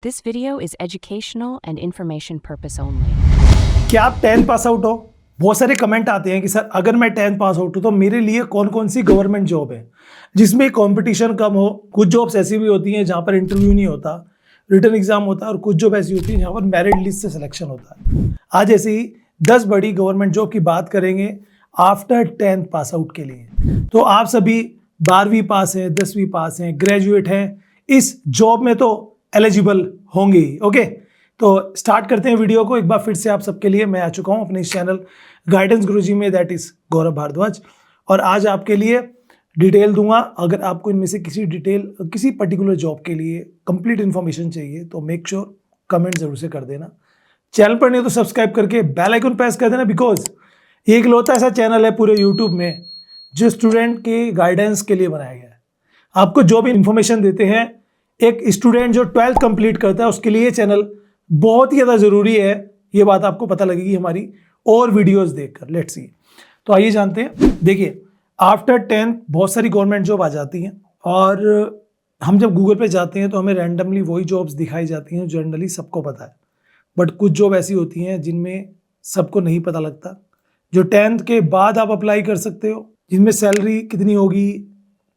This video is educational and information purpose only. क्या आप 10th pass out हो? बहुत सारे कमेंट आते हैं कि सर अगर मैं 10th पास आउट हूँ तो मेरे लिए कौन कौन सी गवर्नमेंट जॉब है जिसमें कंपटीशन कम हो। कुछ जॉब्स ऐसी भी होती हैं जहाँ पर इंटरव्यू नहीं होता, रिटन एग्जाम होता है, और कुछ जॉब ऐसी होती है जहाँ पर मेरिट लिस्ट से सिलेक्शन होता है। आज ऐसे ही 10 बड़ी गवर्नमेंट जॉब की बात करेंगे आफ्टर 10th पास आउट के लिए। तो आप सभी 12वीं पास हैं, 10वीं पास हैं, ग्रेजुएट हैं, इस जॉब में तो एलिजिबल होंगे ही। ओके, तो स्टार्ट करते हैं वीडियो को। एक बार फिर से आप सबके लिए मैं आ चुका हूं अपने इस चैनल गाइडेंस गुरुजी में, दैट इज गौरव भारद्वाज। और आज आपके लिए डिटेल दूंगा। अगर आपको इनमें से किसी पर्टिकुलर जॉब के लिए कंप्लीट इन्फॉर्मेशन चाहिए तो मेक श्योर कमेंट जरूर से कर देना। चैनल पर नहीं तो सब्सक्राइब करके बेल आइकन प्रेस कर देना, बिकॉज ये इकलौता ऐसा चैनल है पूरे यूट्यूब में जो स्टूडेंट के गाइडेंस के लिए बनाया गया है। आपको जो भी इन्फॉर्मेशन देते हैं, एक स्टूडेंट जो 12th कंप्लीट करता है उसके लिए ये चैनल बहुत ही ज़्यादा ज़रूरी है। ये बात आपको पता लगेगी हमारी और वीडियोस देखकर। लेट्स सी, तो आइए जानते हैं। देखिए, आफ्टर 10th बहुत सारी गवर्नमेंट जॉब आ जाती हैं और हम जब गूगल पे जाते हैं तो हमें रैंडमली वही जॉब्स दिखाई जाती हैं जनरली सबको पता है। बट कुछ जॉब ऐसी होती हैं जिनमें सबको नहीं पता लगता, जो 10th के बाद आप अप्लाई कर सकते हो, जिनमें सैलरी कितनी होगी,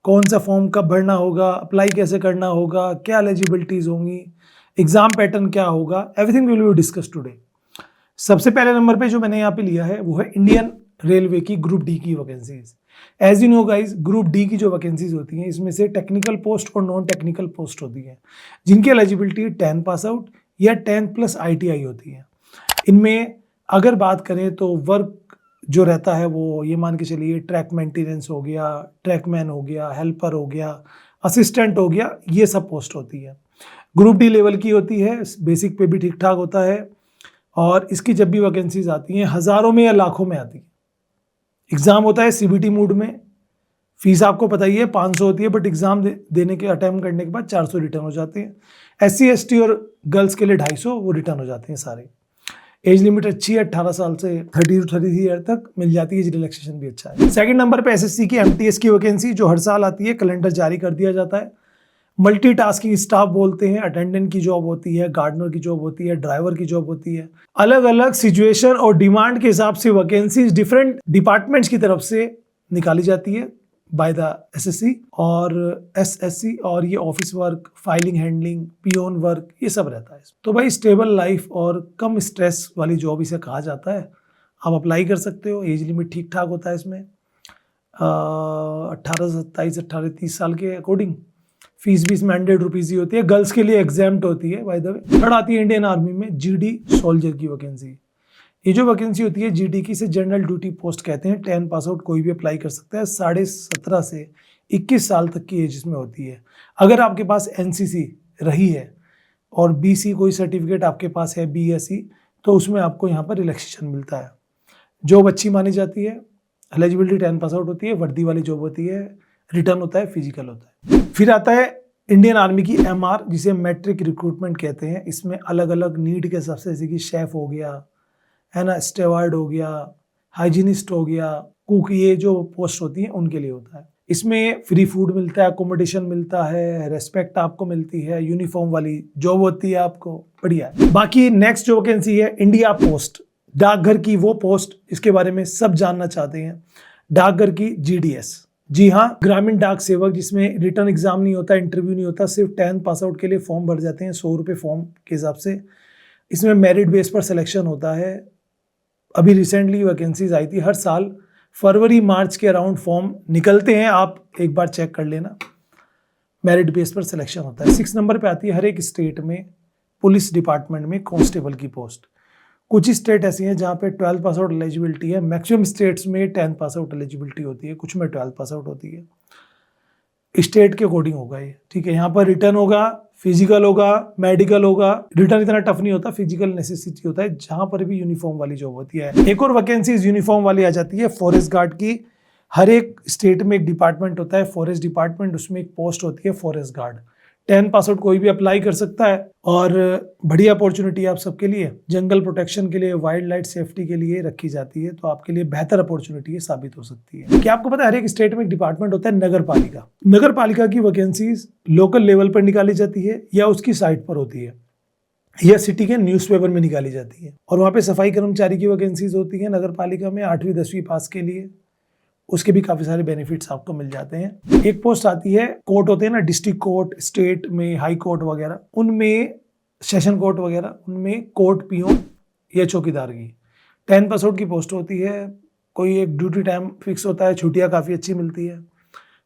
कौन सा फॉर्म कब भरना होगा, अप्लाई कैसे करना होगा, क्या एलिजिबिलिटीज होंगी, एग्जाम पैटर्न क्या होगा, everything will be discuss today. सबसे पहले नंबर पे जो मैंने यहाँ पे लिया है वो है इंडियन रेलवे की ग्रुप डी की vacancies. As you know guys, group D की जो वैकेंसीज होती हैं इसमें से टेक्निकल पोस्ट और नॉन टेक्निकल पोस्ट होती है, जिनकी एलिजिबिलिटी 10 पास आउट या 10 प्लस ITI होती है। इनमें अगर बात करें तो वर्क जो रहता है वो ये मान के चलिए ट्रैक मेंटेनेंस हो गया, ट्रैकमैन हो गया, हेल्पर हो गया, असिस्टेंट हो गया, ये सब पोस्ट होती है। ग्रुप डी लेवल की होती है, बेसिक पे भी ठीक ठाक होता है, और इसकी जब भी वैकेंसीज आती हैं हज़ारों में या लाखों में आती है। एग्ज़ाम होता है CBT मूड में, फीस आपको पता ही है 500 होती है, बट एग्ज़ाम देने के अटैम्प्ट करने के बाद 400 रिटर्न हो जाते हैं। SC ST और गर्ल्स के लिए 250 वो रिटर्न हो जाते हैं सारे। एज लिमिट अच्छी है, 18 साल से 30 to 33 ईयर तक मिल जाती है, रिलैक्सेशन भी अच्छा है। सेकंड नंबर पे SSC की MTS की वैकेंसी जो हर साल आती है, कैलेंडर जारी कर दिया जाता है। मल्टीटास्किंग स्टाफ बोलते हैं, अटेंडेंट की जॉब होती है, गार्डनर की जॉब होती है, ड्राइवर की जॉब होती है। अलग अलग सिचुएशन और डिमांड के हिसाब से वैकेंसीज डिफरेंट डिपार्टमेंट्स की तरफ से निकाली जाती है बाय द SSC और SSC, और ये office work, filing, handling, peon work, ये सब रहता है। तो भाई स्टेबल लाइफ और कम स्ट्रेस वाली जॉब इसे कहा जाता है। आप अप्लाई कर सकते हो, एज लिमिट ठीक ठाक होता है इसमें 18 से 27, 18 30 साल के अकॉर्डिंग। फीस भी इसमें 100 रुपीज़ ही होती है, गर्ल्स के लिए एग्जाम्प्ट होती है बाय द वे। थर्ड आती है इंडियन आर्मी में GD सोल्जर की वैकेंसी। ये जो वैकेंसी होती है GD की, से जनरल ड्यूटी पोस्ट कहते हैं। 10 पास आउट कोई भी अप्लाई कर सकता है। 17.5 से 21 साल तक की एज इसमें होती है। अगर आपके पास NCC रही है और BC कोई सर्टिफिकेट आपके पास है, BSc, तो उसमें आपको यहाँ पर रिलैक्सेशन मिलता है। जॉब अच्छी मानी जाती है, एलिजिबिलिटी 10 पास आउट होती है, वर्दी वाली जॉब होती है, रिटर्न होता है, फिजिकल होता है। फिर आता है इंडियन आर्मी की MR, जिसे मैट्रिक रिक्रूटमेंट कहते हैं। इसमें अलग अलग नीड के हिसाब से, जैसे कि शेफ हो गया, है ना, स्टेवार्ड हो गया, हाइजीनिस्ट हो गया, कुक, ये जो पोस्ट होती है उनके लिए होता है। इसमें फ्री फूड मिलता है, अकोमोडेशन मिलता है, रेस्पेक्ट आपको मिलती है, यूनिफॉर्म वाली जॉब होती है आपको, बढ़िया है। बाकी नेक्स्ट जो वैकेंसी है इंडिया पोस्ट, डाकघर की वो पोस्ट, इसके बारे में सब जानना चाहते हैं। डाकघर की GDS, जी हाँ, ग्रामीण डाक सेवक, जिसमें रिटर्न एग्जाम नहीं होता, इंटरव्यू नहीं होता, सिर्फ 10 पास आउट के लिए फॉर्म भर जाते हैं 100 रुपये फॉर्म के हिसाब से। इसमें मेरिट बेस पर सिलेक्शन होता है। अभी रिसेंटली वैकेंसीज आई थी, हर साल फरवरी मार्च के अराउंड फॉर्म निकलते हैं, आप एक बार चेक कर लेना। मेरिट बेस पर सिलेक्शन होता है। 6 नंबर पे आती है हर एक स्टेट में पुलिस डिपार्टमेंट में कांस्टेबल की पोस्ट। कुछ ही स्टेट ऐसी हैं जहाँ पे 12 पास आउट एलिजिबिलिटी है, मैक्सिमम स्टेट्स में 10 पास आउट एलिजिबिलिटी होती है, कुछ में 12 पास आउट होती है। स्टेट के अकॉर्डिंग होगा ये, ठीक है। यहाँ पर रिटर्न होगा, फिजिकल होगा, मेडिकल होगा। रिटर्न इतना टफ नहीं होता, फिजिकल नेसेसिटी होता है। जहाँ पर भी यूनिफॉर्म वाली जॉब होती है। एक और वैकेंसी यूनिफॉर्म वाली आ जाती है फॉरेस्ट गार्ड की। हर एक स्टेट में एक डिपार्टमेंट होता है फॉरेस्ट डिपार्टमेंट, उसमें एक पोस्ट होती है फॉरेस्ट गार्ड। 10 पास आउट कोई भी अप्लाई कर सकता है, और बढ़िया अपॉर्चुनिटी आप सबके लिए जंगल प्रोटेक्शन के लिए, वाइल्ड लाइफ सेफ्टी के लिए रखी जाती है। तो आपके लिए बेहतर अपॉर्चुनिटी है, साबित हो सकती है। क्या आपको पता है हर एक स्टेट में एक डिपार्टमेंट होता है नगर पालिका। नगर पालिका की वैकेंसीज लोकल लेवल पर निकाली जाती है या उसकी साइट पर होती है। यह सिटी के न्यूज़पेपर में निकाली जाती है। और वहाँ पे सफाई कर्मचारी की वैकेंसीज होती हैं नगर पालिका में 8वीं 10वीं पास के लिए, उसके भी काफ़ी सारे बेनिफिट्स आपको मिल जाते हैं। एक पोस्ट आती है, कोर्ट होते हैं ना, डिस्ट्रिक्ट कोर्ट, स्टेट में हाई कोर्ट वगैरह, उनमें सेशन कोर्ट वगैरह, उनमें कोर्ट पियोन या चौकीदार की 10 पास आउट की पोस्ट होती है। कोई एक ड्यूटी टाइम फिक्स होता है, छुट्टियाँ काफ़ी अच्छी मिलती है,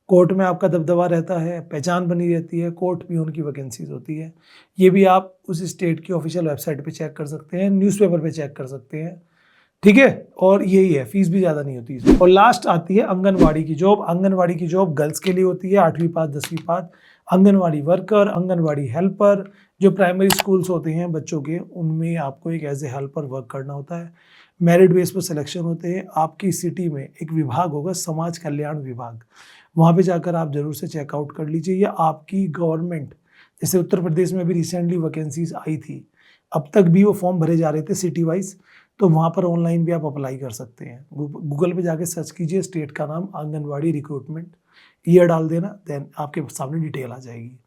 कोर्ट में आपका दबदबा रहता है, पहचान बनी रहती है, कोर्ट पियोन की वैकेंसीज होती है। ये भी आप उस स्टेट की ऑफिशियल वेबसाइट पे चेक कर सकते हैं, न्यूज़पेपर पे चेक कर सकते हैं, ठीक है। और यही है, फीस भी ज़्यादा नहीं होती इसमें। और लास्ट आती है आंगनवाड़ी की जॉब। आंगनवाड़ी की जॉब गर्ल्स के लिए होती है, 8वीं पास 10वीं पास। आंगनवाड़ी वर्कर, आंगनवाड़ी हेल्पर, जो प्राइमरी स्कूल्स होते हैं बच्चों के, उनमें आपको एक एज ए हेल्पर वर्क करना होता है। मेरिट बेस पर सिलेक्शन होते हैं। आपकी सिटी में एक विभाग होगा, समाज कल्याण विभाग, वहाँ पे जाकर आप जरूर से चेकआउट कर लीजिए। या आपकी गवर्नमेंट, जैसे उत्तर प्रदेश में भी रिसेंटली वैकेंसीज आई थी, अब तक भी वो फॉर्म भरे जा रहे थे सिटी वाइज, तो वहाँ पर ऑनलाइन भी आप अप्लाई कर सकते हैं। गूगल पे जाके सर्च कीजिए, स्टेट का नाम आंगनवाड़ी रिक्रूटमेंट, ईयर डाल देना, देन आपके सामने डिटेल आ जाएगी।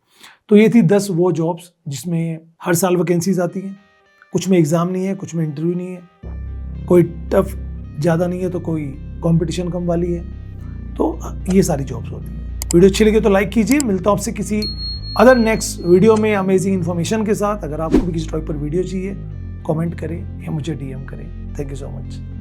तो ये थी 10 वो जॉब्स जिसमें हर साल वैकेंसीज आती हैं। कुछ में एग्ज़ाम नहीं है, कुछ में इंटरव्यू नहीं है, कोई टफ ज़्यादा नहीं है तो कोई कंपटीशन कम वाली है। तो ये सारी जॉब्स होती हैं। वीडियो अच्छी लगी तो लाइक कीजिए। मिलता हूँ आपसे किसी अदर नेक्स्ट वीडियो में अमेजिंग इन्फॉर्मेशन के साथ। अगर आपको भी किसी टॉपिक पर वीडियो चाहिए, कमेंट करें या मुझे DM करें। Thank you so much.